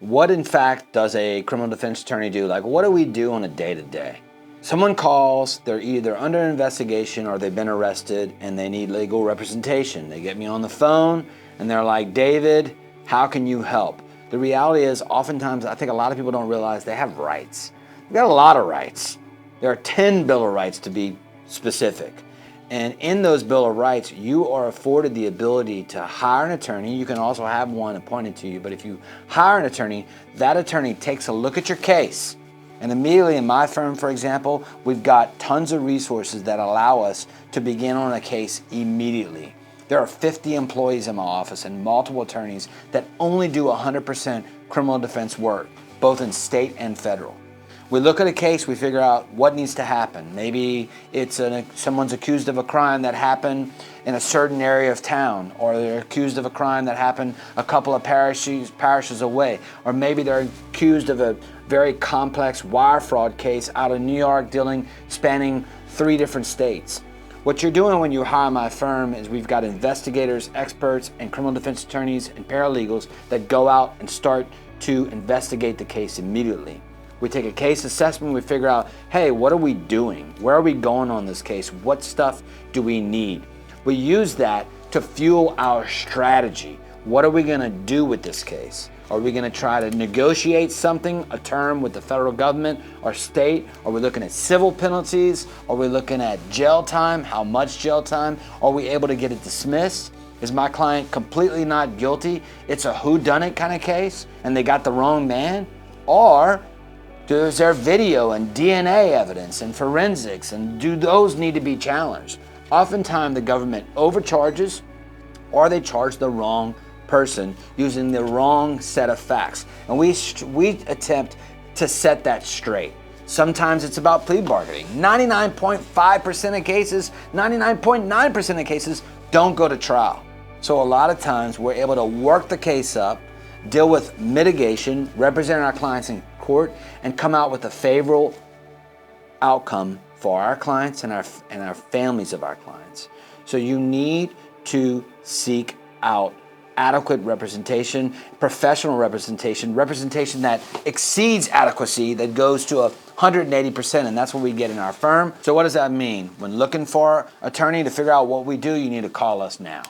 What in fact does a criminal defense attorney do? Like, what do we do on a day-to-day? Someone calls, they're either under investigation or they've been arrested and they need legal representation. They get me on the phone and they're like, David, how can you help? The reality is, oftentimes, I think a lot of people don't realize they have rights. They've got a lot of rights. There are 10 Bill of Rights to be specific. And in those Bill of Rights, you are afforded the ability to hire an attorney. You can also have one appointed to you, but if you hire an attorney, that attorney takes a look at your case. And immediately in my firm, for example, we've got tons of resources that allow us to begin on a case immediately. There are 50 employees in my office and multiple attorneys that only do 100% criminal defense work, both in state and federal. We look at a case, we figure out what needs to happen. Maybe it's someone's accused of a crime that happened in a certain area of town, or they're accused of a crime that happened a couple of parishes away, or maybe they're accused of a very complex wire fraud case out of New York spanning 3 different states. What you're doing when you hire my firm is we've got investigators, experts, and criminal defense attorneys and paralegals that go out and start to investigate the case immediately. We take a case assessment, we figure out, hey, what are we doing? Where are we going on this case? What stuff do we need? We use that to fuel our strategy. What are we gonna do with this case? Are we gonna try to negotiate something, a term with the federal government or state? Are we looking at civil penalties? Are we looking at jail time? How much jail time? Are we able to get it dismissed? Is my client completely not guilty? It's a whodunit kind of case and they got the wrong man? Or is there video and DNA evidence and forensics, and do those need to be challenged? Oftentimes the government overcharges or they charge the wrong person using the wrong set of facts. And we attempt to set that straight. Sometimes it's about plea bargaining. 99.5% of cases, 99.9% of cases don't go to trial. So a lot of times we're able to work the case up, deal with mitigation, represent our clients in court, and come out with a favorable outcome for our clients and our families of our clients. So you need to seek out adequate representation, professional representation, representation that exceeds adequacy, that goes to 180%, and that's what we get in our firm. So what does that mean? When looking for an attorney to figure out what we do, you need to call us now.